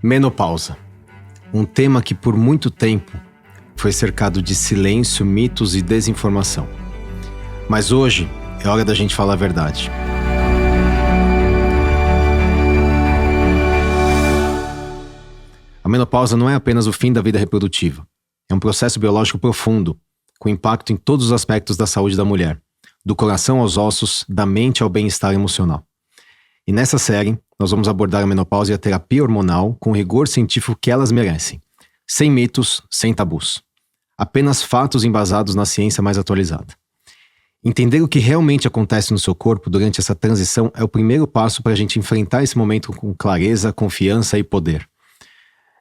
Menopausa. Um tema que por muito tempo foi cercado de silêncio, mitos e desinformação. Mas hoje é hora da gente falar a verdade. A menopausa não é apenas o fim da vida reprodutiva. É um processo biológico profundo, com impacto em todos os aspectos da saúde da mulher, do coração aos ossos, da mente ao bem-estar emocional. E nessa série, nós vamos abordar a menopausa e a terapia hormonal com o rigor científico que elas merecem. Sem mitos, sem tabus. Apenas fatos embasados na ciência mais atualizada. Entender o que realmente acontece no seu corpo durante essa transição é o primeiro passo para a gente enfrentar esse momento com clareza, confiança e poder.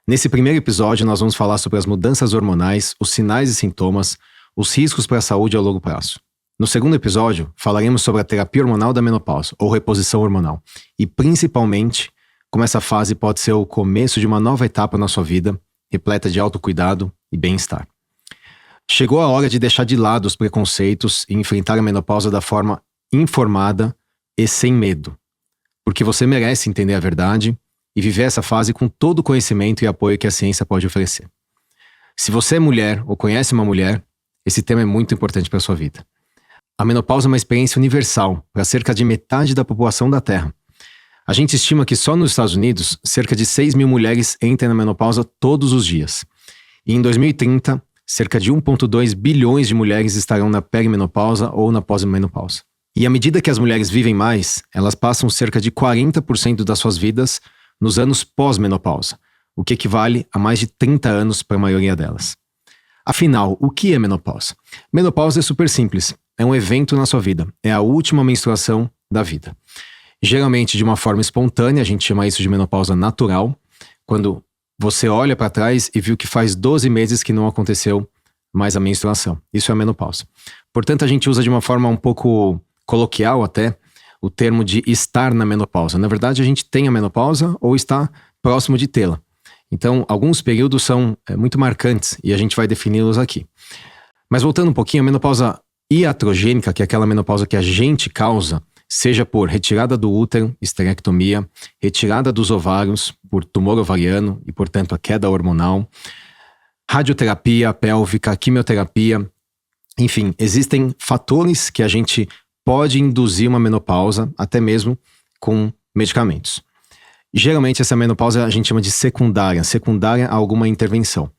Nesse primeiro episódio, nós vamos falar sobre as mudanças hormonais, os sinais e sintomas, os riscos para a saúde a longo prazo. No segundo episódio, falaremos sobre a terapia hormonal da menopausa, ou reposição hormonal, e principalmente como essa fase pode ser o começo de uma nova etapa na sua vida, repleta de autocuidado e bem-estar. Chegou a hora de deixar de lado os preconceitos e enfrentar a menopausa da forma informada e sem medo, porque você merece entender a verdade e viver essa fase com todo o conhecimento e apoio que a ciência pode oferecer. Se você é mulher ou conhece uma mulher, esse tema é muito importante para a sua vida. A menopausa é uma experiência universal para cerca de metade da população da Terra. A gente estima que só nos Estados Unidos, cerca de 6 mil mulheres entram na menopausa todos os dias. E em 2030, cerca de 1,2 bilhões de mulheres estarão na perimenopausa ou na pós-menopausa. E à medida que as mulheres vivem mais, elas passam cerca de 40% das suas vidas nos anos pós-menopausa, o que equivale a mais de 30 anos para a maioria delas. Afinal, o que é menopausa? Menopausa é super simples. É um evento na sua vida. É a última menstruação da vida. Geralmente de uma forma espontânea, a gente chama isso de menopausa natural, quando você olha para trás e viu que faz 12 meses que não aconteceu mais a menstruação. Isso é a menopausa. Portanto, a gente usa de uma forma um pouco coloquial até o termo de estar na menopausa. Na verdade, a gente tem a menopausa ou está próximo de tê-la. Então, alguns períodos são muito marcantes e a gente vai defini-los aqui. Mas voltando um pouquinho, a menopausa iatrogênica, que é aquela menopausa que a gente causa, seja por retirada do útero, esterectomia, retirada dos ovários por tumor ovariano e, portanto, a queda hormonal, radioterapia pélvica, quimioterapia, enfim, existem fatores que a gente pode induzir uma menopausa, até mesmo com medicamentos. Geralmente essa menopausa a gente chama de secundária a alguma intervenção.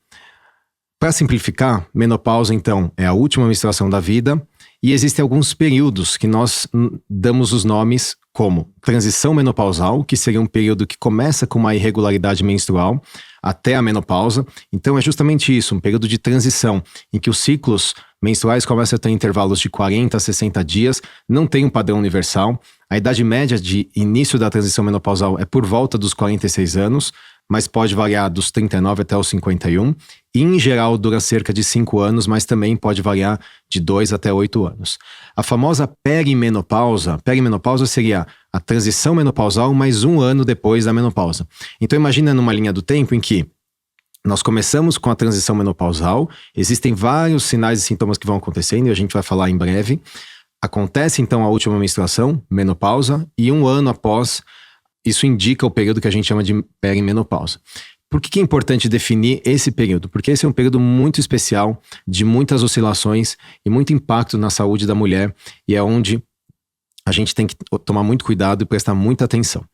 Para simplificar, menopausa então é a última menstruação da vida e existem alguns períodos que nós damos os nomes como transição menopausal, que seria um período que começa com uma irregularidade menstrual até a menopausa. Então é justamente isso, um período de transição em que os ciclos menstruais começam a ter intervalos de 40 a 60 dias, não tem um padrão universal. A idade média de início da transição menopausal é por volta dos 46 anos, mas pode variar dos 39 até os 51. E em geral dura cerca de 5 anos, mas também pode variar de 2 até 8 anos. A famosa perimenopausa seria a transição menopausal mais 1 ano depois da menopausa. Então imagina numa linha do tempo em que nós começamos com a transição menopausal, existem vários sinais e sintomas que vão acontecendo e a gente vai falar em breve. Acontece então a última menstruação, menopausa, e 1 ano após, isso indica o período que a gente chama de perimenopausa. Por que é importante definir esse período? Porque esse é um período muito especial, de muitas oscilações e muito impacto na saúde da mulher, e é onde a gente tem que tomar muito cuidado e prestar muita atenção.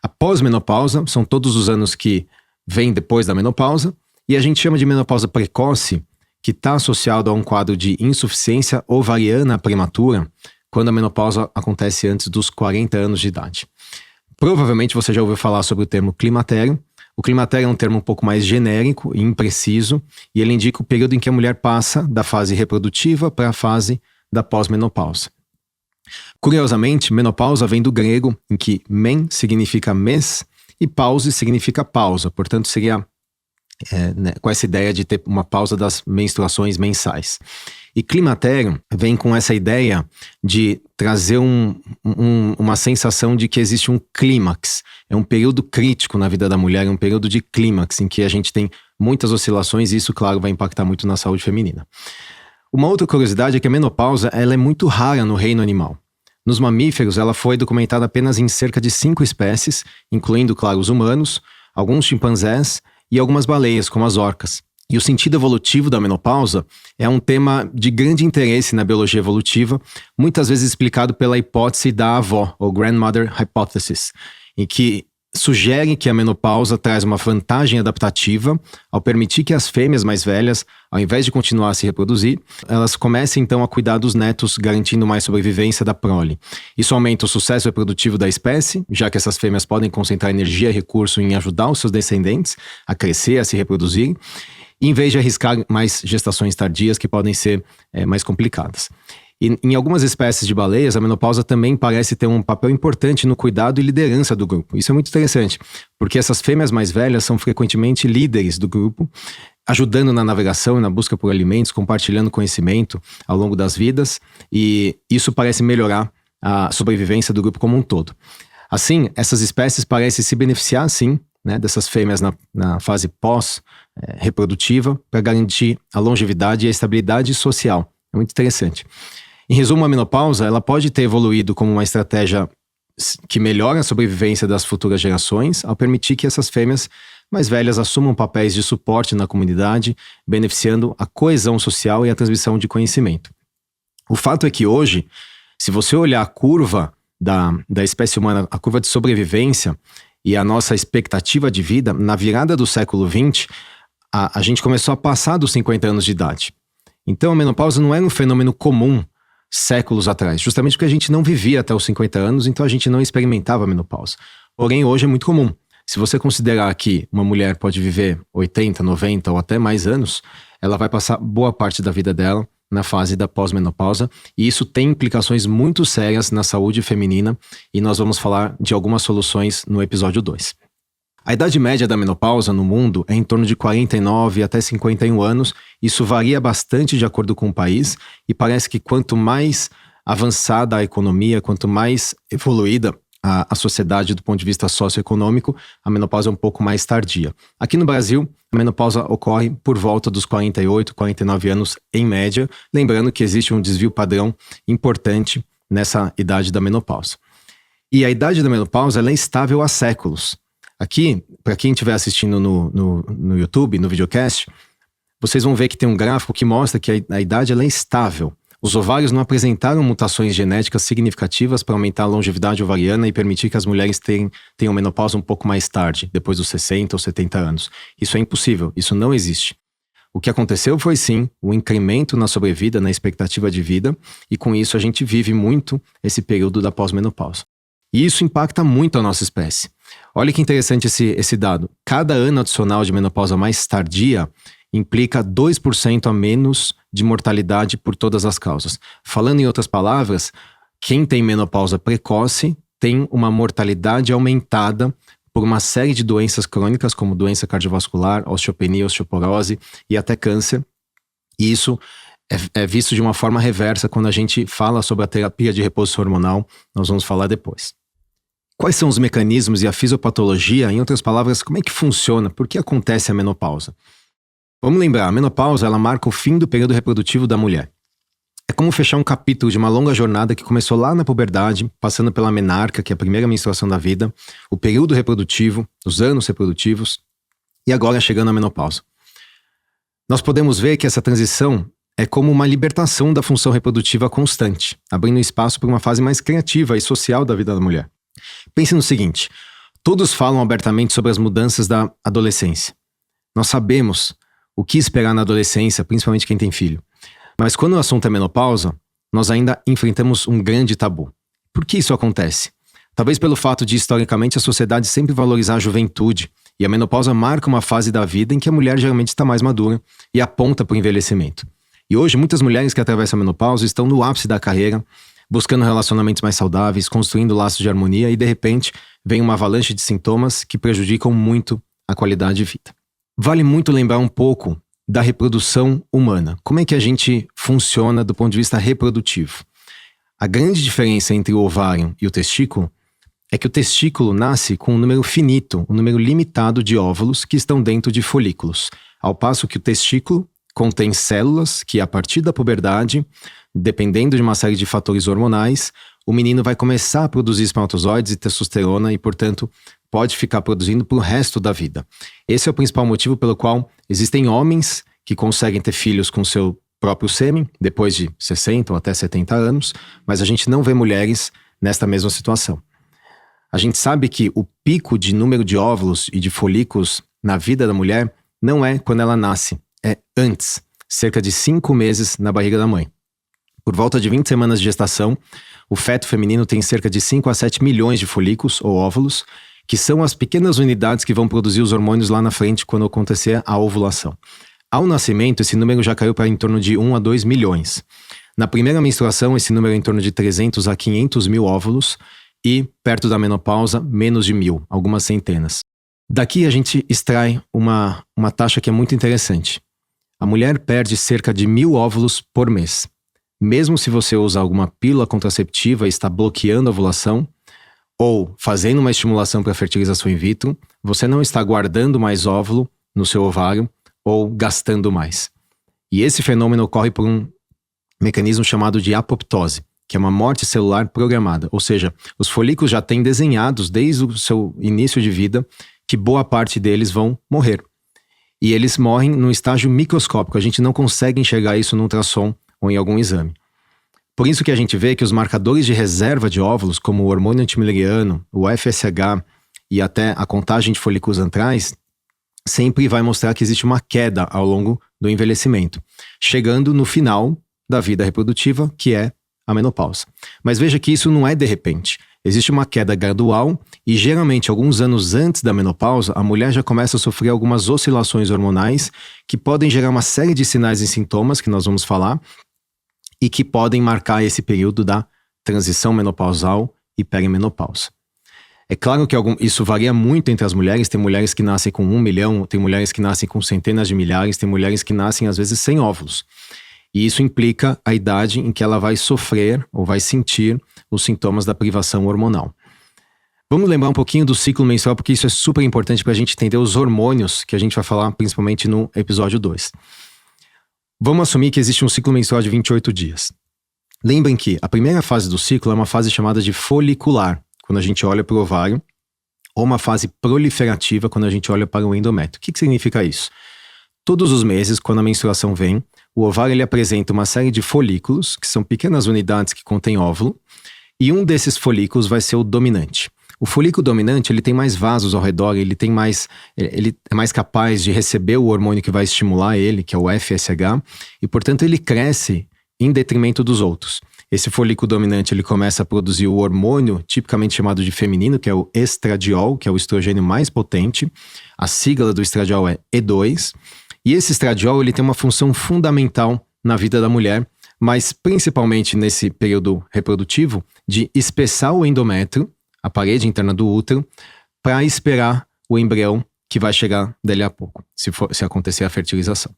A pós-menopausa são todos os anos que vêm depois da menopausa, e a gente chama de menopausa precoce, que está associado a um quadro de insuficiência ovariana prematura, quando a menopausa acontece antes dos 40 anos de idade. Provavelmente você já ouviu falar sobre o termo climatério. O climatério é um termo um pouco mais genérico e impreciso, e ele indica o período em que a mulher passa da fase reprodutiva para a fase da pós-menopausa. Curiosamente, menopausa vem do grego, em que men significa mês e pause significa pausa, portanto seria com essa ideia de ter uma pausa das menstruações mensais. E climatério vem com essa ideia de trazer uma sensação de que existe um clímax. É um período crítico na vida da mulher, é um período de clímax em que a gente tem muitas oscilações e isso, claro, vai impactar muito na saúde feminina. Uma outra curiosidade é que a menopausa ela é muito rara no reino animal. Nos mamíferos, ela foi documentada apenas em cerca de 5 espécies, incluindo, claro, os humanos, alguns chimpanzés e algumas baleias, como as orcas. E o sentido evolutivo da menopausa é um tema de grande interesse na biologia evolutiva, muitas vezes explicado pela hipótese da avó, ou Grandmother Hypothesis, em que sugere que a menopausa traz uma vantagem adaptativa ao permitir que as fêmeas mais velhas, ao invés de continuar a se reproduzir, elas comecem então a cuidar dos netos, garantindo mais sobrevivência da prole. Isso aumenta o sucesso reprodutivo da espécie, já que essas fêmeas podem concentrar energia e recurso em ajudar os seus descendentes a crescer, a se reproduzir, em vez de arriscar mais gestações tardias que podem ser mais complicadas. E em algumas espécies de baleias, a menopausa também parece ter um papel importante no cuidado e liderança do grupo. Isso é muito interessante, porque essas fêmeas mais velhas são frequentemente líderes do grupo, ajudando na navegação e na busca por alimentos, compartilhando conhecimento ao longo das vidas, e isso parece melhorar a sobrevivência do grupo como um todo. Assim, essas espécies parecem se beneficiar, sim, dessas fêmeas na fase pós-reprodutiva, para garantir a longevidade e a estabilidade social. É muito interessante. Em resumo, a menopausa ela pode ter evoluído como uma estratégia que melhora a sobrevivência das futuras gerações, ao permitir que essas fêmeas mais velhas assumam papéis de suporte na comunidade, beneficiando a coesão social e a transmissão de conhecimento. O fato é que hoje, se você olhar a curva da espécie humana, a curva de sobrevivência e a nossa expectativa de vida, na virada do século XX, a gente começou a passar dos 50 anos de idade. Então a menopausa não era um fenômeno comum séculos atrás, justamente porque a gente não vivia até os 50 anos, então a gente não experimentava a menopausa. Porém, hoje é muito comum. Se você considerar que uma mulher pode viver 80, 90 ou até mais anos, ela vai passar boa parte da vida dela na fase da pós-menopausa, e isso tem implicações muito sérias na saúde feminina, e nós vamos falar de algumas soluções no episódio 2. A idade média da menopausa no mundo é em torno de 49 até 51 anos. Isso varia bastante de acordo com o país e parece que quanto mais avançada a economia, quanto mais evoluída a sociedade do ponto de vista socioeconômico, a menopausa é um pouco mais tardia. Aqui no Brasil, a menopausa ocorre por volta dos 48, 49 anos em média, lembrando que existe um desvio padrão importante nessa idade da menopausa. E a idade da menopausa ela é estável há séculos. Aqui, para quem estiver assistindo no YouTube, no videocast, vocês vão ver que tem um gráfico que mostra que a idade ela é estável. Os ovários não apresentaram mutações genéticas significativas para aumentar a longevidade ovariana e permitir que as mulheres tenham menopausa um pouco mais tarde, depois dos 60 ou 70 anos. Isso é impossível, isso não existe. O que aconteceu foi sim o incremento na sobrevida, na expectativa de vida, e com isso a gente vive muito esse período da pós-menopausa. E isso impacta muito a nossa espécie. Olha que interessante esse dado. Cada ano adicional de menopausa mais tardia implica 2% a menos de mortalidade por todas as causas. Falando em outras palavras, quem tem menopausa precoce tem uma mortalidade aumentada por uma série de doenças crônicas, como doença cardiovascular, osteopenia, osteoporose e até câncer. E isso é visto de uma forma reversa quando a gente fala sobre a terapia de reposição hormonal. Nós vamos falar depois. Quais são os mecanismos e a fisiopatologia? Em outras palavras, como é que funciona? Por que acontece a menopausa? Vamos lembrar, a menopausa ela marca o fim do período reprodutivo da mulher. É como fechar um capítulo de uma longa jornada que começou lá na puberdade, passando pela menarca, que é a primeira menstruação da vida, o período reprodutivo, os anos reprodutivos, e agora chegando à menopausa. Nós podemos ver que essa transição é como uma libertação da função reprodutiva constante, abrindo espaço para uma fase mais criativa e social da vida da mulher. Pense no seguinte, todos falam abertamente sobre as mudanças da adolescência. Nós sabemos o que esperar na adolescência, principalmente quem tem filho. Mas quando o assunto é menopausa, nós ainda enfrentamos um grande tabu. Por que isso acontece? Talvez pelo fato de, historicamente, a sociedade sempre valorizar a juventude, e a menopausa marca uma fase da vida em que a mulher geralmente está mais madura e aponta para o envelhecimento. E hoje, muitas mulheres que atravessam a menopausa estão no ápice da carreira, buscando relacionamentos mais saudáveis, construindo laços de harmonia, e de repente vem uma avalanche de sintomas que prejudicam muito a qualidade de vida. Vale muito lembrar um pouco da reprodução humana. Como é que a gente funciona do ponto de vista reprodutivo? A grande diferença entre o ovário e o testículo é que o testículo nasce com um número finito, um número limitado de óvulos que estão dentro de folículos, ao passo que o testículo contém células que, a partir da puberdade, dependendo de uma série de fatores hormonais, o menino vai começar a produzir espermatozoides e testosterona e, portanto, pode ficar produzindo para o resto da vida. Esse é o principal motivo pelo qual existem homens que conseguem ter filhos com seu próprio sêmen, depois de 60 ou até 70 anos, mas a gente não vê mulheres nesta mesma situação. A gente sabe que o pico de número de óvulos e de folículos na vida da mulher não é quando ela nasce, é antes, cerca de 5 meses na barriga da mãe. Por volta de 20 semanas de gestação, o feto feminino tem cerca de 5 a 7 milhões de folículos ou óvulos, que são as pequenas unidades que vão produzir os hormônios lá na frente quando acontecer a ovulação. Ao nascimento, esse número já caiu para em torno de 1 a 2 milhões. Na primeira menstruação, esse número é em torno de 300 a 500 mil óvulos e, perto da menopausa, menos de 1.000, algumas centenas. Daqui a gente extrai uma taxa que é muito interessante. A mulher perde cerca de 1.000 óvulos por mês. Mesmo se você usa alguma pílula contraceptiva e está bloqueando a ovulação, ou fazendo uma estimulação para fertilização in vitro, você não está guardando mais óvulo no seu ovário ou gastando mais. E esse fenômeno ocorre por um mecanismo chamado de apoptose, que é uma morte celular programada. Ou seja, os folículos já têm desenhados desde o seu início de vida que boa parte deles vão morrer. E eles morrem num estágio microscópico, a gente não consegue enxergar isso no ultrassom ou em algum exame. Por isso que a gente vê que os marcadores de reserva de óvulos, como o hormônio antimileriano, o FSH e até a contagem de folículos antrais, sempre vai mostrar que existe uma queda ao longo do envelhecimento, chegando no final da vida reprodutiva, que é a menopausa. Mas veja que isso não é de repente. Existe uma queda gradual e geralmente alguns anos antes da menopausa, a mulher já começa a sofrer algumas oscilações hormonais que podem gerar uma série de sinais e sintomas que nós vamos falar e que podem marcar esse período da transição menopausal e perimenopausa. É claro que isso varia muito entre as mulheres, tem mulheres que nascem com 1 milhão, tem mulheres que nascem com centenas de milhares, tem mulheres que nascem às vezes sem óvulos. E isso implica a idade em que ela vai sofrer ou vai sentir os sintomas da privação hormonal. Vamos lembrar um pouquinho do ciclo menstrual, porque isso é super importante para a gente entender os hormônios que a gente vai falar principalmente no episódio 2. Vamos assumir que existe um ciclo menstrual de 28 dias. Lembrem que a primeira fase do ciclo é uma fase chamada de folicular, quando a gente olha para o ovário, ou uma fase proliferativa, quando a gente olha para o endométrio. O que significa isso? Todos os meses, quando a menstruação vem, o ovário ele apresenta uma série de folículos, que são pequenas unidades que contêm óvulo, e um desses folículos vai ser o dominante. O folículo dominante ele tem mais vasos ao redor, ele é mais capaz de receber o hormônio que vai estimular ele, que é o FSH, e portanto ele cresce em detrimento dos outros. Esse folículo dominante ele começa a produzir o hormônio tipicamente chamado de feminino, que é o estradiol, que é o estrogênio mais potente. A sigla do estradiol é E2. E esse estradiol ele tem uma função fundamental na vida da mulher, mas principalmente nesse período reprodutivo, de espessar o endométrio, a parede interna do útero, para esperar o embrião que vai chegar dali a pouco, se acontecer a fertilização.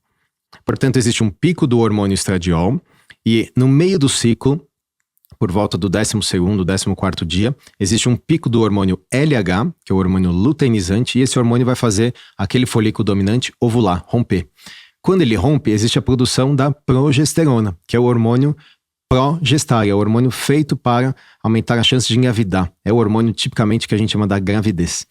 Portanto, existe um pico do hormônio estradiol e no meio do ciclo, por volta do 12º, 14º dia, existe um pico do hormônio LH, que é o hormônio luteinizante, e esse hormônio vai fazer aquele folículo dominante ovular, romper. Quando ele rompe, existe a produção da progesterona, que é o hormônio progestar, é o hormônio feito para aumentar a chance de engravidar. É o hormônio tipicamente que a gente chama da gravidez.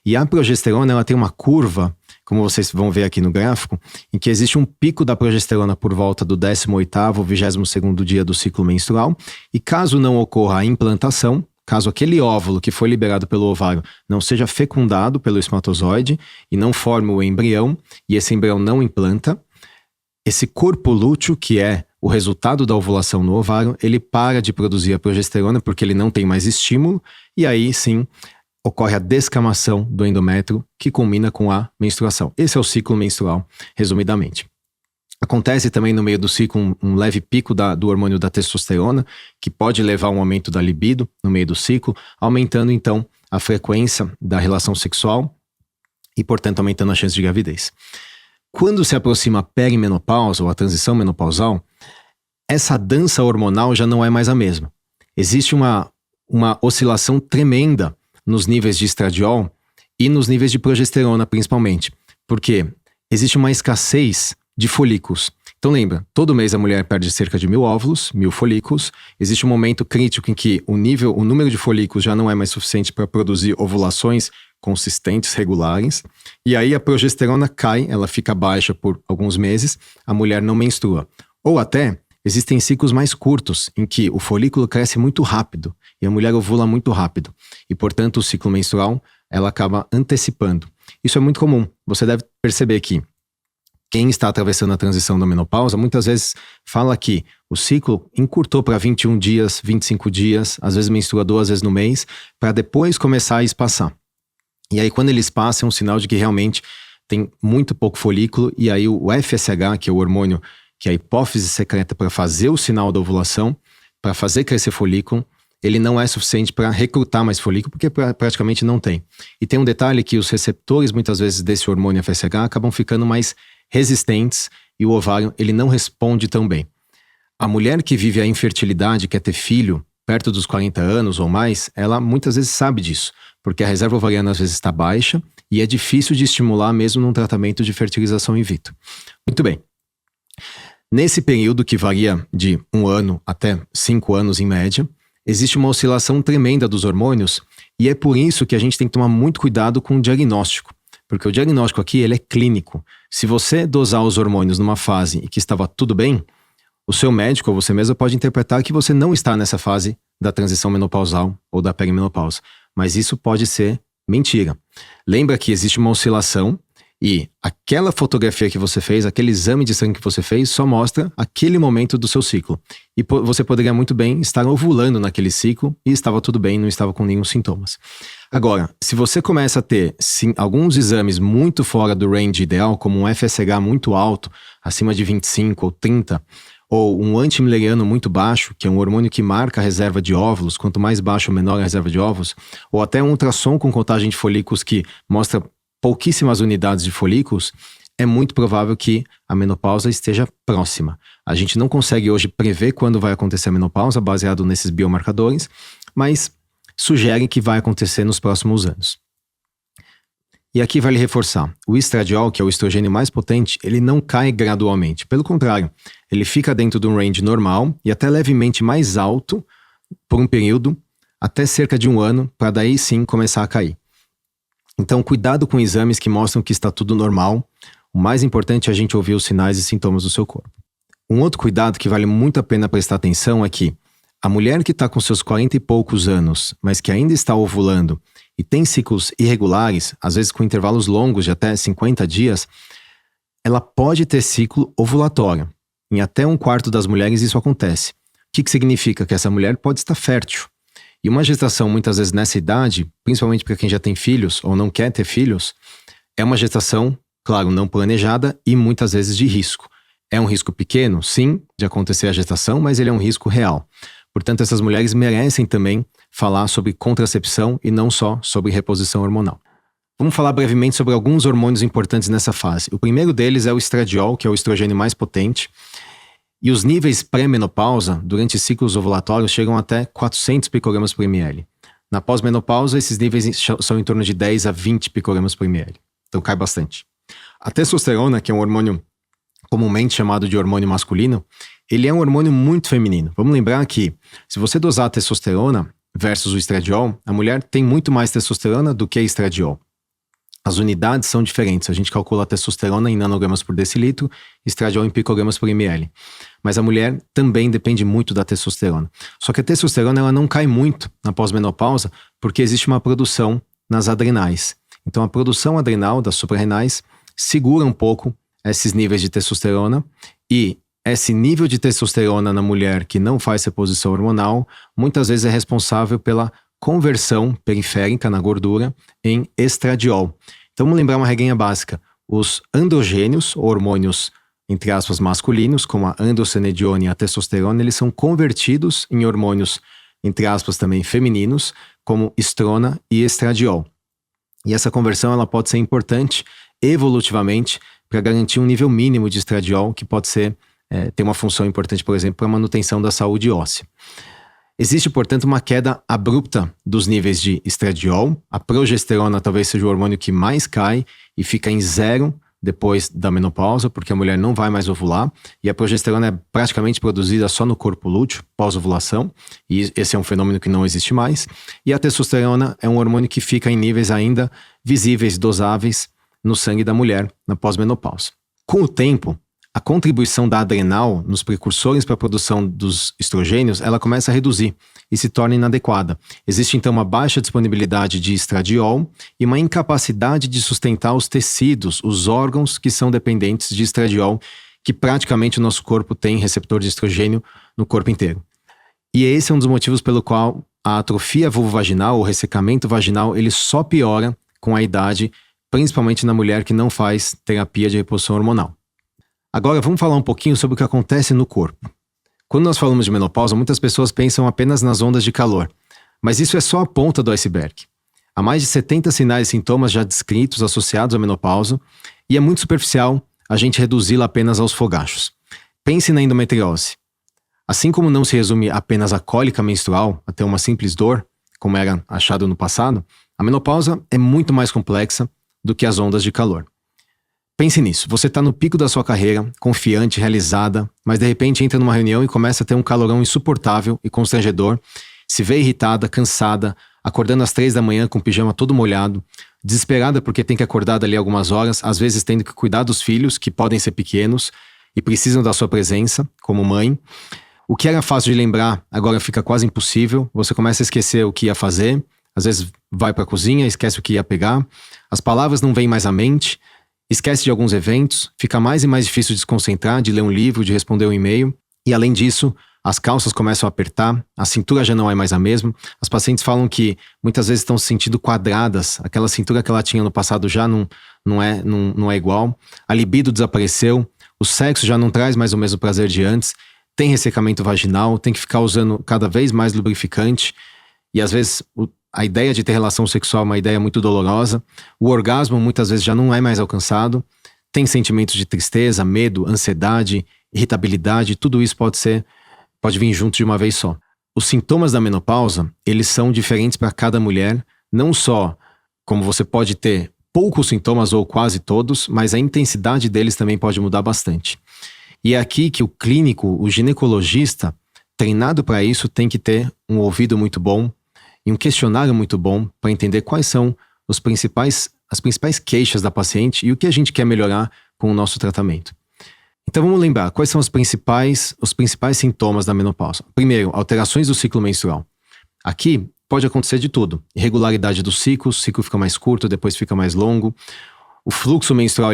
E a progesterona, ela tem uma curva, como vocês vão ver aqui no gráfico, em que existe um pico da progesterona por volta do 18º, 22º dia do ciclo menstrual, e caso não ocorra a implantação, caso aquele óvulo que foi liberado pelo ovário não seja fecundado pelo espermatozoide e não forme o embrião, e esse embrião não implanta, esse corpo lúteo, que é o resultado da ovulação no ovário, ele para de produzir a progesterona porque ele não tem mais estímulo, e aí sim ocorre a descamação do endométrio, que culmina com a menstruação. Esse é o ciclo menstrual, resumidamente. Acontece também no meio do ciclo um leve pico do hormônio da testosterona, que pode levar a um aumento da libido no meio do ciclo, aumentando então a frequência da relação sexual e, portanto, aumentando a chance de gravidez. Quando se aproxima a perimenopausa ou a transição menopausal, essa dança hormonal já não é mais a mesma. Existe uma oscilação tremenda nos níveis de estradiol e nos níveis de progesterona, principalmente, porque existe uma escassez de folículos. Então lembra, todo mês a mulher perde cerca de 1.000 óvulos, 1.000 folículos. Existe um momento crítico em que o número de folículos já não é mais suficiente para produzir ovulações consistentes, regulares, e aí a progesterona cai, ela fica baixa por alguns meses, a mulher não menstrua. Ou até, existem ciclos mais curtos, em que o folículo cresce muito rápido, e a mulher ovula muito rápido, e portanto o ciclo menstrual, ela acaba antecipando. Isso é muito comum, você deve perceber que quem está atravessando a transição da menopausa, muitas vezes fala que o ciclo encurtou para 21 dias, 25 dias, às vezes menstrua 2 vezes no mês, para depois começar a espaçar. E aí quando ele espaça é um sinal de que realmente tem muito pouco folículo, e aí o FSH, que é o hormônio que a hipófise secreta para fazer o sinal da ovulação, para fazer crescer folículo, ele não é suficiente para recrutar mais folículo, porque praticamente não tem. E tem um detalhe que os receptores, muitas vezes, desse hormônio FSH acabam ficando mais resistentes e o ovário ele não responde tão bem. A mulher que vive a infertilidade, quer ter filho, perto dos 40 anos ou mais, ela muitas vezes sabe disso, porque a reserva ovariana às vezes está baixa e é difícil de estimular mesmo num tratamento de fertilização in vitro. Muito bem. Nesse período que varia de 1 ano até 5 anos em média, existe uma oscilação tremenda dos hormônios e é por isso que a gente tem que tomar muito cuidado com o diagnóstico. Porque o diagnóstico aqui ele é clínico. Se você dosar os hormônios numa fase em que estava tudo bem, o seu médico ou você mesmo pode interpretar que você não está nessa fase da transição menopausal ou da perimenopausa. Mas isso pode ser mentira. Lembra que existe uma oscilação e aquela fotografia que você fez, aquele exame de sangue que você fez, só mostra aquele momento do seu ciclo. E você poderia muito bem estar ovulando naquele ciclo e estava tudo bem, não estava com nenhum sintomas. Agora, se você começa a ter alguns exames muito fora do range ideal, como um FSH muito alto, acima de 25 ou 30, ou um antimileriano muito baixo, que é um hormônio que marca a reserva de óvulos, quanto mais baixo ou menor a reserva de óvulos, ou até um ultrassom com contagem de folículos que mostra pouquíssimas unidades de folículos, é muito provável que a menopausa esteja próxima. A gente não consegue hoje prever quando vai acontecer a menopausa, baseado nesses biomarcadores, mas sugere que vai acontecer nos próximos anos. E aqui vale reforçar, o estradiol, que é o estrogênio mais potente, ele não cai gradualmente. Pelo contrário, ele fica dentro de um range normal e até levemente mais alto por um período, até cerca de 1 ano, para daí sim começar a cair. Então, cuidado com exames que mostram que está tudo normal. O mais importante é a gente ouvir os sinais e sintomas do seu corpo. Um outro cuidado que vale muito a pena prestar atenção é que a mulher que está com seus 40 e poucos anos, mas que ainda está ovulando e tem ciclos irregulares, às vezes com intervalos longos de até 50 dias, ela pode ter ciclo ovulatório. Em até 1/4 das mulheres isso acontece. O que significa? Que essa mulher pode estar fértil. E uma gestação, muitas vezes nessa idade, principalmente para quem já tem filhos ou não quer ter filhos, é uma gestação, claro, não planejada e muitas vezes de risco. É um risco pequeno, sim, de acontecer a gestação, mas ele é um risco real. Portanto, essas mulheres merecem também falar sobre contracepção e não só sobre reposição hormonal. Vamos falar brevemente sobre alguns hormônios importantes nessa fase. O primeiro deles é o estradiol, que é o estrogênio mais potente. E os níveis pré-menopausa, durante ciclos ovulatórios, chegam até 400 picogramas por ml. Na pós-menopausa, esses níveis são em torno de 10 a 20 picogramas por ml. Então cai bastante. A testosterona, que é um hormônio comumente chamado de hormônio masculino, ele é um hormônio muito feminino. Vamos lembrar que, se você dosar a testosterona versus o estradiol, a mulher tem muito mais testosterona do que estradiol. As unidades são diferentes. A gente calcula a testosterona em nanogramas por decilitro, estradiol em picogramas por ml. Mas a mulher também depende muito da testosterona. Só que a testosterona ela não cai muito na pós-menopausa porque existe uma produção nas adrenais. Então a produção adrenal das suprarrenais segura um pouco esses níveis de testosterona e esse nível de testosterona na mulher que não faz reposição hormonal muitas vezes é responsável pela conversão periférica na gordura em estradiol. Então vamos lembrar uma regrinha básica. Os androgênios, hormônios, entre aspas, masculinos, como a androstenediona e a testosterona, eles são convertidos em hormônios, entre aspas, também femininos, como estrona e estradiol. E essa conversão ela pode ser importante evolutivamente para garantir um nível mínimo de estradiol que pode ter uma função importante, por exemplo, para a manutenção da saúde óssea. Existe, portanto, uma queda abrupta dos níveis de estradiol. A progesterona talvez seja o hormônio que mais cai e fica em 0 depois da menopausa, porque a mulher não vai mais ovular, e a progesterona é praticamente produzida só no corpo lúteo, pós-ovulação, e esse é um fenômeno que não existe mais. E a testosterona é um hormônio que fica em níveis ainda visíveis, dosáveis no sangue da mulher na pós-menopausa. Com o tempo, a contribuição da adrenal nos precursores para a produção dos estrogênios, ela começa a reduzir e se torna inadequada. Existe então uma baixa disponibilidade de estradiol e uma incapacidade de sustentar os tecidos, os órgãos que são dependentes de estradiol, que praticamente o nosso corpo tem receptor de estrogênio no corpo inteiro. E esse é um dos motivos pelo qual a atrofia vulvovaginal, o ressecamento vaginal, ele só piora com a idade, principalmente na mulher que não faz terapia de reposição hormonal. Agora vamos falar um pouquinho sobre o que acontece no corpo. Quando nós falamos de menopausa, muitas pessoas pensam apenas nas ondas de calor, mas isso é só a ponta do iceberg. Há mais de 70 sinais e sintomas já descritos associados à menopausa e é muito superficial a gente reduzi-la apenas aos fogachos. Pense na endometriose. Assim como não se resume apenas à cólica menstrual, até uma simples dor, como era achado no passado, a menopausa é muito mais complexa do que as ondas de calor. Pense nisso, você está no pico da sua carreira, confiante, realizada, mas de repente entra numa reunião e começa a ter um calorão insuportável e constrangedor, se vê irritada, cansada, acordando às 3 da manhã com o pijama todo molhado, desesperada porque tem que acordar dali algumas horas, às vezes tendo que cuidar dos filhos, que podem ser pequenos e precisam da sua presença, como mãe. O que era fácil de lembrar, agora fica quase impossível, você começa a esquecer o que ia fazer, às vezes vai para a cozinha, esquece o que ia pegar, as palavras não vêm mais à mente, esquece de alguns eventos, fica mais e mais difícil de se concentrar, de ler um livro, de responder um e-mail. E além disso, as calças começam a apertar, a cintura já não é mais a mesma. As pacientes falam que muitas vezes estão se sentindo quadradas, aquela cintura que ela tinha no passado já não é igual. A libido desapareceu, o sexo já não traz mais o mesmo prazer de antes, tem ressecamento vaginal, tem que ficar usando cada vez mais lubrificante. E às vezes a ideia de ter relação sexual é uma ideia muito dolorosa. O orgasmo muitas vezes já não é mais alcançado. Tem sentimentos de tristeza, medo, ansiedade, irritabilidade. Tudo isso pode vir junto de uma vez só. Os sintomas da menopausa, eles são diferentes para cada mulher. Não só como você pode ter poucos sintomas ou quase todos, mas a intensidade deles também pode mudar bastante. E é aqui que o clínico, o ginecologista, treinado para isso, tem que ter um ouvido muito bom e um questionário muito bom para entender quais são as principais queixas da paciente e o que a gente quer melhorar com o nosso tratamento. Então vamos lembrar, quais são os principais sintomas da menopausa? Primeiro, alterações do ciclo menstrual. Aqui pode acontecer de tudo. Irregularidade do ciclo, o ciclo fica mais curto, depois fica mais longo. O fluxo menstrual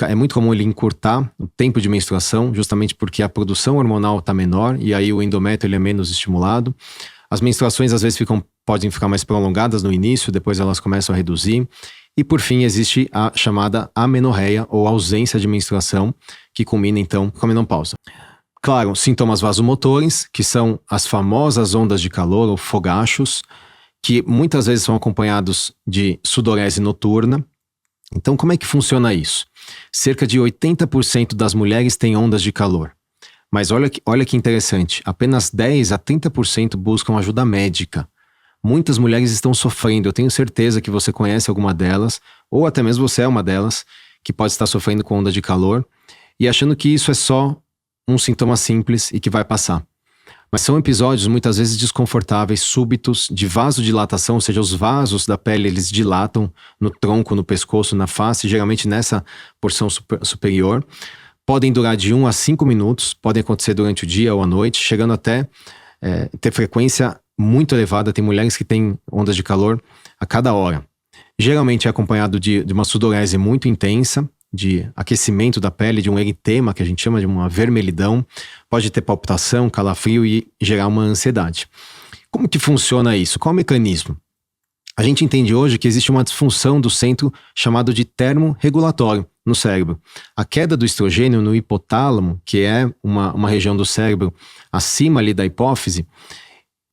é muito comum ele encurtar o tempo de menstruação, justamente porque a produção hormonal está menor e aí o endométrio ele é menos estimulado. As menstruações às vezes podem ficar mais prolongadas no início, depois elas começam a reduzir. E por fim existe a chamada amenorreia ou ausência de menstruação, que culmina então com a menopausa. Claro, sintomas vasomotores, que são as famosas ondas de calor ou fogachos, que muitas vezes são acompanhados de sudorese noturna. Então como é que funciona isso? Cerca de 80% das mulheres têm ondas de calor. Mas olha que interessante, apenas 10 a 30% buscam ajuda médica. Muitas mulheres estão sofrendo, eu tenho certeza que você conhece alguma delas, ou até mesmo você é uma delas, que pode estar sofrendo com onda de calor, e achando que isso é só um sintoma simples e que vai passar. Mas são episódios muitas vezes desconfortáveis, súbitos, de vasodilatação, ou seja, os vasos da pele eles dilatam no tronco, no pescoço, na face, geralmente nessa porção superior. Podem durar de 1 a 5 minutos, podem acontecer durante o dia ou à noite, chegando até ter frequência muito elevada. Tem mulheres que têm ondas de calor a cada hora. Geralmente é acompanhado de uma sudorese muito intensa, de aquecimento da pele, de um eritema, que a gente chama de uma vermelhidão. Pode ter palpitação, calafrio e gerar uma ansiedade. Como que funciona isso? Qual é o mecanismo? A gente entende hoje que existe uma disfunção do centro chamado de termorregulatório no cérebro. A queda do estrogênio no hipotálamo, que é uma região do cérebro acima ali da hipófise,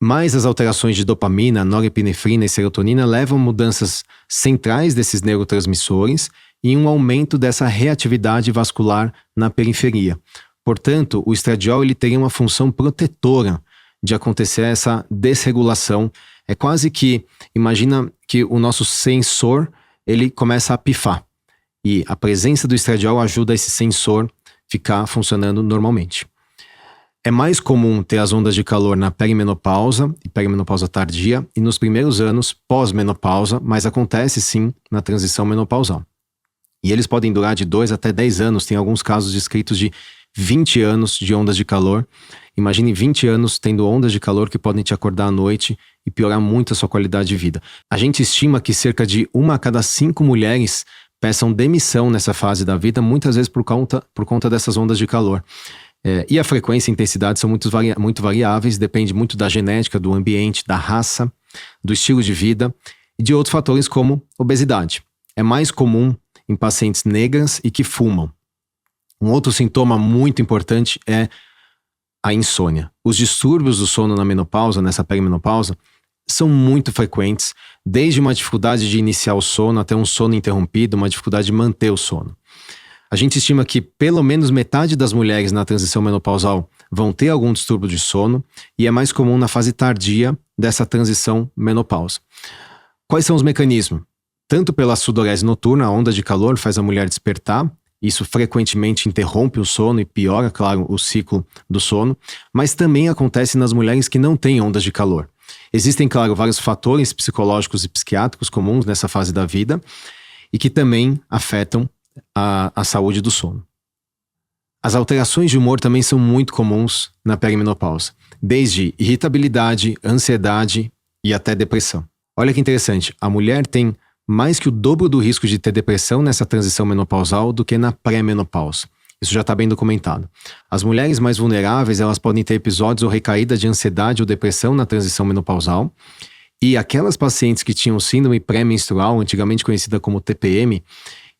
mais as alterações de dopamina, norepinefrina e serotonina levam a mudanças centrais desses neurotransmissores e um aumento dessa reatividade vascular na periferia. Portanto, o estradiol ele teria uma função protetora de acontecer essa desregulação. É quase que, imagina que o nosso sensor ele começa a pifar. E a presença do estradiol ajuda esse sensor ficar funcionando normalmente. É mais comum ter as ondas de calor na perimenopausa e perimenopausa tardia e nos primeiros anos pós-menopausa, mas acontece sim na transição menopausal. E eles podem durar de 2 até 10 anos, tem alguns casos descritos de 20 anos de ondas de calor. Imagine 20 anos tendo ondas de calor que podem te acordar à noite e piorar muito a sua qualidade de vida. A gente estima que cerca de 1 a cada 5 mulheres peçam demissão nessa fase da vida, muitas vezes por conta dessas ondas de calor. E a frequência e a intensidade são muito variáveis, depende muito da genética, do ambiente, da raça, do estilo de vida e de outros fatores como obesidade. É mais comum em pacientes negras e que fumam. Um outro sintoma muito importante é a insônia. Os distúrbios do sono na menopausa, nessa perimenopausa, são muito frequentes, desde uma dificuldade de iniciar o sono até um sono interrompido, uma dificuldade de manter o sono. A gente estima que pelo menos metade das mulheres na transição menopausal vão ter algum distúrbio de sono e é mais comum na fase tardia dessa transição menopausa. Quais são os mecanismos? Tanto pela sudorese noturna, a onda de calor faz a mulher despertar, isso frequentemente interrompe o sono e piora, claro, o ciclo do sono, mas também acontece nas mulheres que não têm ondas de calor. Existem, claro, vários fatores psicológicos e psiquiátricos comuns nessa fase da vida e que também afetam a saúde do sono. As alterações de humor também são muito comuns na perimenopausa, desde irritabilidade, ansiedade e até depressão. Olha que interessante, a mulher tem mais que o dobro do risco de ter depressão nessa transição menopausal do que na pré-menopausa. Isso já está bem documentado. As mulheres mais vulneráveis, elas podem ter episódios ou recaída de ansiedade ou depressão na transição menopausal. E aquelas pacientes que tinham síndrome pré-menstrual, antigamente conhecida como TPM,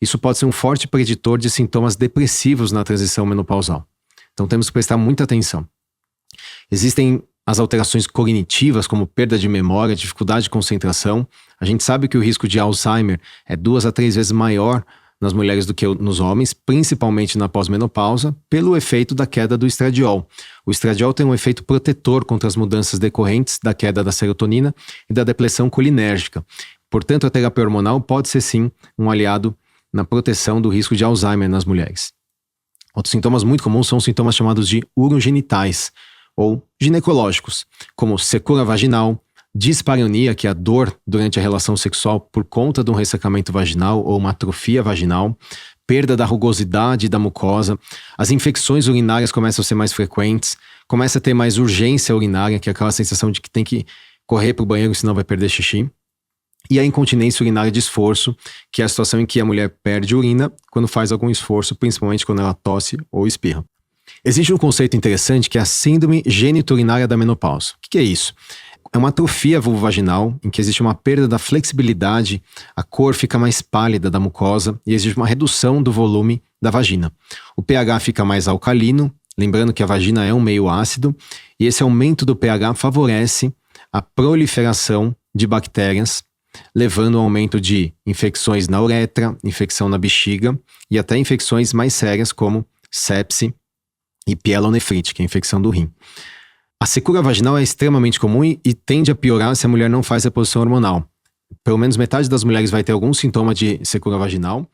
isso pode ser um forte preditor de sintomas depressivos na transição menopausal. Então temos que prestar muita atenção. Existem as alterações cognitivas, como perda de memória, dificuldade de concentração. A gente sabe que o risco de Alzheimer é 2 a 3 vezes maior nas mulheres do que nos homens, principalmente na pós-menopausa, pelo efeito da queda do estradiol. O estradiol tem um efeito protetor contra as mudanças decorrentes da queda da serotonina e da depressão colinérgica. Portanto, a terapia hormonal pode ser sim um aliado na proteção do risco de Alzheimer nas mulheres. Outros sintomas muito comuns são sintomas chamados de urogenitais ou ginecológicos, como secura vaginal, dispareunia, que é a dor durante a relação sexual por conta de um ressecamento vaginal ou uma atrofia vaginal, perda da rugosidade da mucosa, as infecções urinárias começam a ser mais frequentes, começa a ter mais urgência urinária, que é aquela sensação de que tem que correr para o banheiro senão vai perder xixi, e a incontinência urinária de esforço, que é a situação em que a mulher perde urina quando faz algum esforço, principalmente quando ela tosse ou espirra. Existe um conceito interessante que é a síndrome geniturinária da menopausa. O que é isso? É uma atrofia vulvovaginal em que existe uma perda da flexibilidade, a cor fica mais pálida da mucosa e existe uma redução do volume da vagina. O pH fica mais alcalino, lembrando que a vagina é um meio ácido, e esse aumento do pH favorece a proliferação de bactérias, levando ao aumento de infecções na uretra, infecção na bexiga e até infecções mais sérias como sepse e pielonefrite, que é a infecção do rim. A secura vaginal é extremamente comum e tende a piorar se a mulher não faz reposição hormonal. Pelo menos metade das mulheres vai ter algum sintoma de secura vaginal.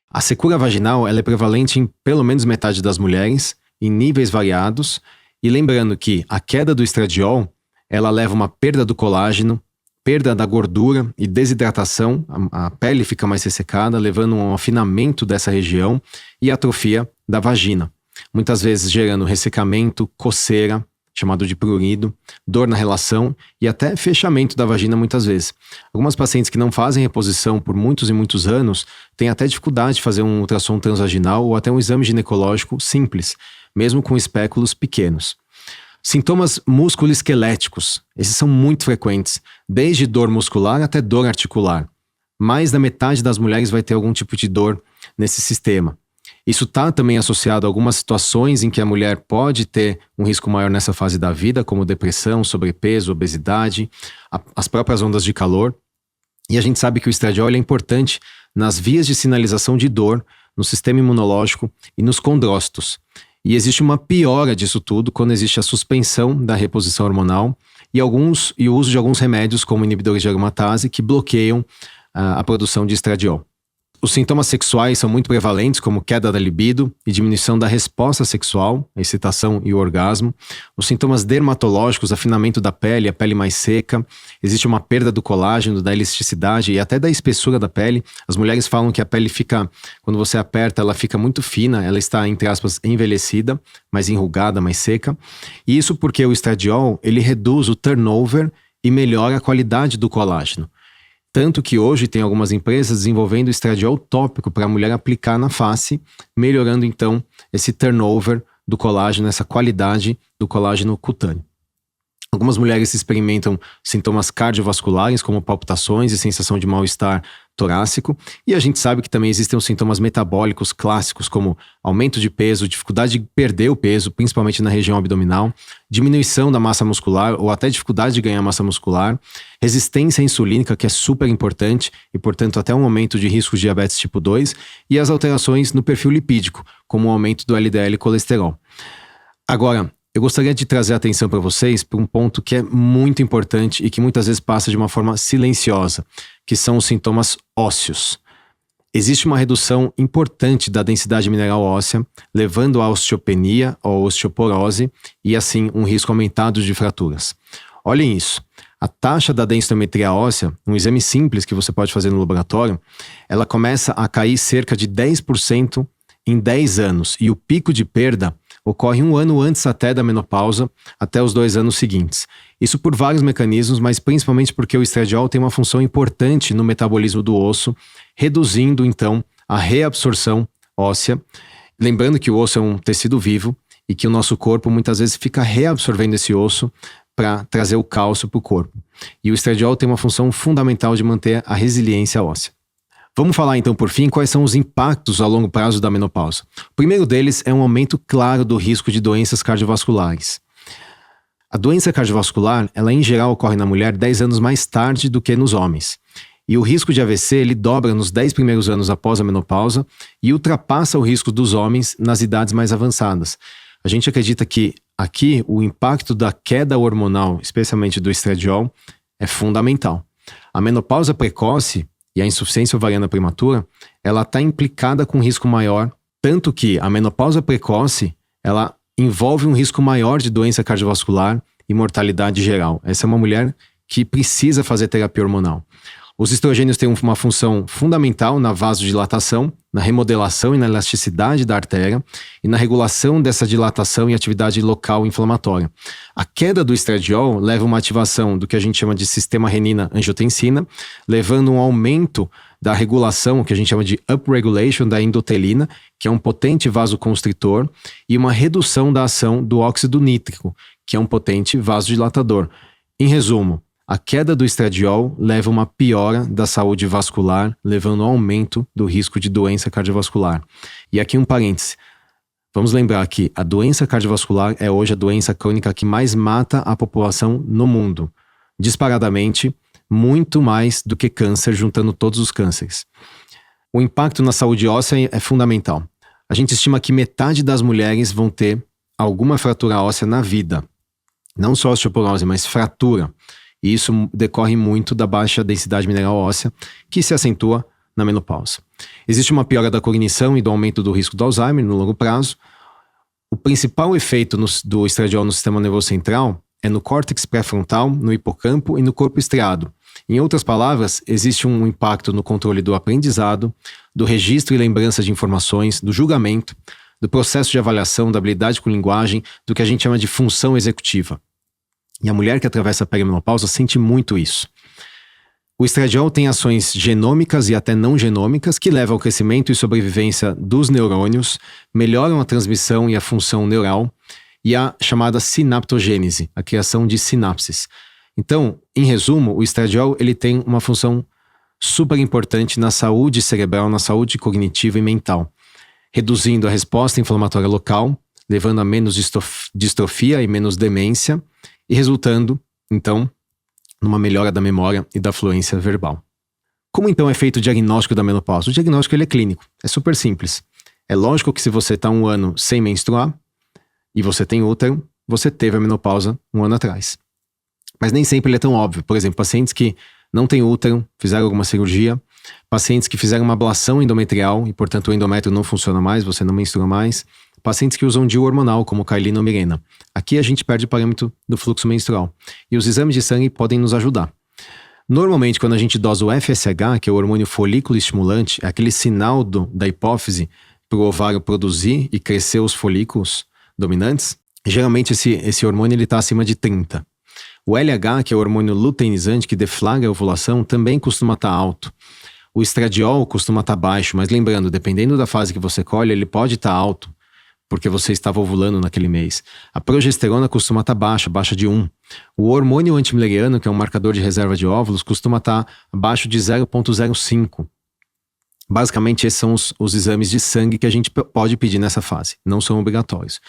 A secura vaginal ela é prevalente em pelo menos metade das mulheres, em níveis variados. E lembrando que a queda do estradiol, ela leva uma perda do colágeno, perda da gordura e desidratação, a pele fica mais ressecada, levando a um afinamento dessa região e atrofia da vagina. Muitas vezes gerando ressecamento, coceira, chamado de prurido, dor na relação e até fechamento da vagina muitas vezes. Algumas pacientes que não fazem reposição por muitos e muitos anos têm até dificuldade de fazer um ultrassom transvaginal ou até um exame ginecológico simples, mesmo com espéculos pequenos. Sintomas musculoesqueléticos, esses são muito frequentes, desde dor muscular até dor articular. Mais da metade das mulheres vai ter algum tipo de dor nesse sistema. Isso está também associado a algumas situações em que a mulher pode ter um risco maior nessa fase da vida, como depressão, sobrepeso, obesidade, as próprias ondas de calor. E a gente sabe que o estradiol é importante nas vias de sinalização de dor, no sistema imunológico e nos condrócitos. E existe uma piora disso tudo quando existe a suspensão da reposição hormonal e o uso de alguns remédios, como inibidores de aromatase, que bloqueiam a produção de estradiol. Os sintomas sexuais são muito prevalentes, como queda da libido e diminuição da resposta sexual, a excitação e o orgasmo. Os sintomas dermatológicos, afinamento da pele, a pele mais seca. Existe uma perda do colágeno, da elasticidade e até da espessura da pele. As mulheres falam que a pele fica, quando você aperta, ela fica muito fina, ela está, entre aspas, envelhecida, mais enrugada, mais seca. E isso porque o estradiol, ele reduz o turnover e melhora a qualidade do colágeno. Tanto que hoje tem algumas empresas desenvolvendo estradiol tópico para a mulher aplicar na face, melhorando então esse turnover do colágeno, essa qualidade do colágeno cutâneo. Algumas mulheres experimentam sintomas cardiovasculares, como palpitações e sensação de mal-estar torácico, e a gente sabe que também existem os sintomas metabólicos clássicos, como aumento de peso, dificuldade de perder o peso, principalmente na região abdominal, diminuição da massa muscular ou até dificuldade de ganhar massa muscular, resistência insulínica, que é super importante e, portanto, até um aumento de risco de diabetes tipo 2, e as alterações no perfil lipídico, como o aumento do LDL e colesterol. Agora, eu gostaria de trazer a atenção para vocês para um ponto que é muito importante e que muitas vezes passa de uma forma silenciosa, que são os sintomas ósseos. Existe uma redução importante da densidade mineral óssea, levando à osteopenia ou osteoporose e, assim, um risco aumentado de fraturas. Olhem isso. A taxa da densitometria óssea, um exame simples que você pode fazer no laboratório, ela começa a cair cerca de 10% em 10 anos e o pico de perda ocorre um ano antes até da menopausa, até os 2 anos seguintes. Isso por vários mecanismos, mas principalmente porque o estradiol tem uma função importante no metabolismo do osso, reduzindo então a reabsorção óssea. Lembrando que o osso é um tecido vivo e que o nosso corpo muitas vezes fica reabsorvendo esse osso para trazer o cálcio para o corpo. E o estradiol tem uma função fundamental de manter a resiliência óssea. Vamos falar então, por fim, quais são os impactos a longo prazo da menopausa. O primeiro deles é um aumento claro do risco de doenças cardiovasculares. A doença cardiovascular, ela em geral ocorre na mulher 10 anos mais tarde do que nos homens. E o risco de AVC, ele dobra nos 10 primeiros anos após a menopausa e ultrapassa o risco dos homens nas idades mais avançadas. A gente acredita que aqui o impacto da queda hormonal, especialmente do estradiol, é fundamental. A menopausa precoce e a insuficiência ovariana prematura, ela está implicada com um risco maior, tanto que a menopausa precoce, ela envolve um risco maior de doença cardiovascular e mortalidade geral. Essa é uma mulher que precisa fazer terapia hormonal. Os estrogênios têm uma função fundamental na vasodilatação, na remodelação e na elasticidade da artéria e na regulação dessa dilatação e atividade local inflamatória. A queda do estradiol leva a uma ativação do que a gente chama de sistema renina-angiotensina, levando um aumento da regulação, que a gente chama de upregulation da endotelina, que é um potente vasoconstritor, e uma redução da ação do óxido nítrico, que é um potente vasodilatador. Em resumo, a queda do estradiol leva a uma piora da saúde vascular, levando ao aumento do risco de doença cardiovascular. E aqui um parêntese. Vamos lembrar que a doença cardiovascular é hoje a doença crônica que mais mata a população no mundo. Disparadamente, muito mais do que câncer, juntando todos os cânceres. O impacto na saúde óssea é fundamental. A gente estima que metade das mulheres vão ter alguma fratura óssea na vida. Não só osteoporose, mas fratura. E isso decorre muito da baixa densidade mineral óssea, que se acentua na menopausa. Existe uma piora da cognição e do aumento do risco do Alzheimer no longo prazo. O principal efeito do estradiol no sistema nervoso central é no córtex pré-frontal, no hipocampo e no corpo estriado. Em outras palavras, existe um impacto no controle do aprendizado, do registro e lembrança de informações, do julgamento, do processo de avaliação, da habilidade com linguagem, do que a gente chama de função executiva. E a mulher que atravessa a perimenopausa sente muito isso. O estradiol tem ações genômicas e até não genômicas que levam ao crescimento e sobrevivência dos neurônios, melhoram a transmissão e a função neural e a chamada sinaptogênese, a criação de sinapses. Então, em resumo, o estradiol ele tem uma função super importante na saúde cerebral, na saúde cognitiva e mental, reduzindo a resposta inflamatória local, levando a menos distrofia e menos demência, e resultando, então, numa melhora da memória e da fluência verbal. Como então é feito o diagnóstico da menopausa? O diagnóstico ele é clínico, é super simples. É lógico que se você está 1 ano sem menstruar e você tem útero, você teve a menopausa 1 ano atrás. Mas nem sempre ele é tão óbvio. Por exemplo, pacientes que não têm útero, fizeram alguma cirurgia, pacientes que fizeram uma ablação endometrial e, portanto, o endométrio não funciona mais, você não menstrua mais, pacientes que usam DIU hormonal, como Kyleena ou Mirena. Aqui a gente perde o parâmetro do fluxo menstrual. E os exames de sangue podem nos ajudar. Normalmente, quando a gente dosa o FSH, que é o hormônio folículo estimulante, é aquele sinal da hipófise para o ovário produzir e crescer os folículos dominantes, geralmente esse hormônio está acima de 30. O LH, que é o hormônio luteinizante que deflagra a ovulação, também costuma estar alto. O estradiol costuma estar baixo, mas lembrando, dependendo da fase que você colhe, ele pode estar alto, porque você estava ovulando naquele mês. A progesterona costuma estar baixa de 1. O hormônio antimileriano, que é um marcador de reserva de óvulos, costuma estar abaixo de 0,05. Basicamente, esses são os exames de sangue que a gente pode pedir nessa fase, não são obrigatórios.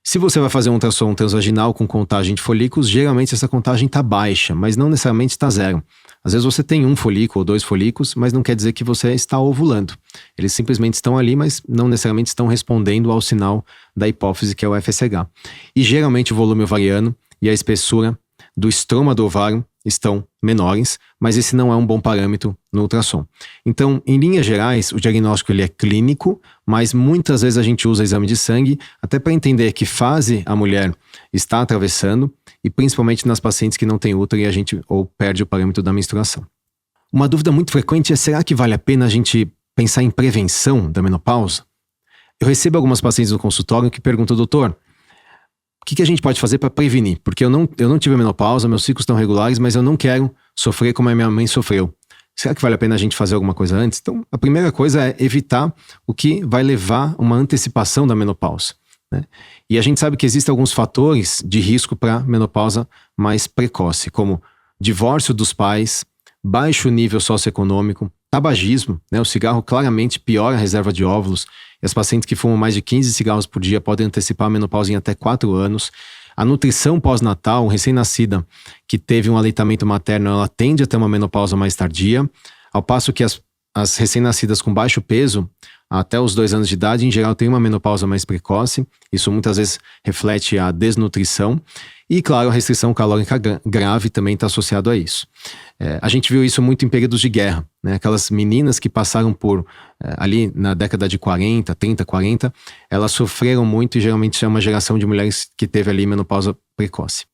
Se você vai fazer um ultrassom transvaginal com contagem de folículos, geralmente essa contagem está baixa, mas não necessariamente está zero. Às vezes você tem 1 folículo ou 2 folículos, mas não quer dizer que você está ovulando. Eles simplesmente estão ali, mas não necessariamente estão respondendo ao sinal da hipófise, que é o FSH. E geralmente o volume ovariano e a espessura do estroma do ovário estão menores, mas esse não é um bom parâmetro no ultrassom. Então, em linhas gerais, o diagnóstico ele é clínico, mas muitas vezes a gente usa exame de sangue até para entender que fase a mulher está atravessando e principalmente nas pacientes que não têm útero e a gente ou perde o parâmetro da menstruação. Uma dúvida muito frequente é: será que vale a pena a gente pensar em prevenção da menopausa? Eu recebo algumas pacientes no consultório que perguntam: doutor, o que a gente pode fazer para prevenir? Porque eu não tive menopausa, meus ciclos estão regulares, mas eu não quero sofrer como a minha mãe sofreu. Será que vale a pena a gente fazer alguma coisa antes? Então, a primeira coisa é evitar o que vai levar uma antecipação da menopausa, né? E a gente sabe que existem alguns fatores de risco para menopausa mais precoce, como divórcio dos pais, baixo nível socioeconômico, tabagismo, né? O cigarro claramente piora a reserva de óvulos. E as pacientes que fumam mais de 15 cigarros por dia podem antecipar a menopausa em até 4 anos. A nutrição pós-natal, um recém-nascida que teve um aleitamento materno, ela tende a ter uma menopausa mais tardia, ao passo que as recém-nascidas com baixo peso, até os 2 anos de idade, em geral, têm uma menopausa mais precoce. Isso muitas vezes reflete a desnutrição. E, claro, a restrição calórica grave também está associado a isso. A gente viu isso muito em períodos de guerra, né? Aquelas meninas que passaram por, ali na década de 40, 30, 40, elas sofreram muito e geralmente é uma geração de mulheres que teve ali menopausa precoce.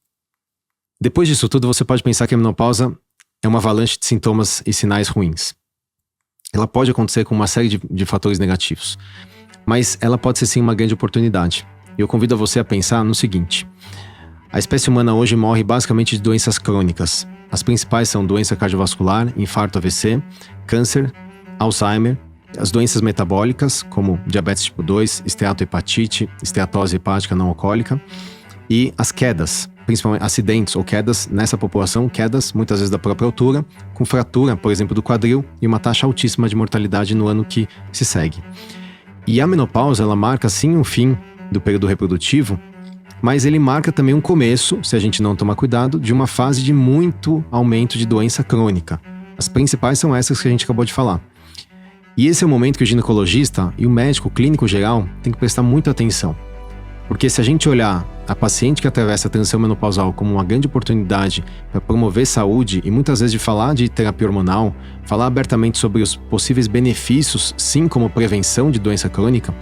Depois disso tudo, você pode pensar que a menopausa é uma avalanche de sintomas e sinais ruins. Ela pode acontecer com uma série de fatores negativos, mas ela pode ser sim uma grande oportunidade. E eu convido você a pensar no seguinte: a espécie humana hoje morre basicamente de doenças crônicas. As principais são doença cardiovascular, infarto AVC, câncer, Alzheimer, as doenças metabólicas, como diabetes tipo 2, esteatohepatite, esteatose hepática não alcoólica, e as quedas, principalmente acidentes ou quedas nessa população, quedas muitas vezes da própria altura, com fratura, por exemplo, do quadril, e uma taxa altíssima de mortalidade no ano que se segue. E a menopausa, ela marca sim um fim do período reprodutivo, mas ele marca também um começo, se a gente não tomar cuidado, de uma fase de muito aumento de doença crônica. As principais são essas que a gente acabou de falar. E esse é o momento que o ginecologista e o médico clínico geral tem que prestar muita atenção. Porque se a gente olhar a paciente que atravessa a transição menopausal como uma grande oportunidade para promover saúde e muitas vezes de falar de terapia hormonal, falar abertamente sobre os possíveis benefícios, sim, como prevenção de doença crônica,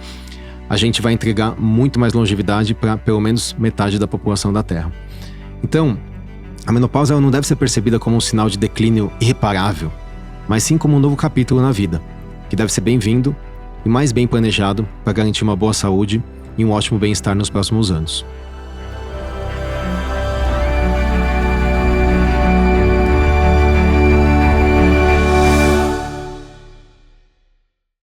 a gente vai entregar muito mais longevidade para pelo menos metade da população da Terra. Então, a menopausa não deve ser percebida como um sinal de declínio irreparável, mas sim como um novo capítulo na vida, que deve ser bem-vindo e mais bem planejado para garantir uma boa saúde e um ótimo bem-estar nos próximos anos.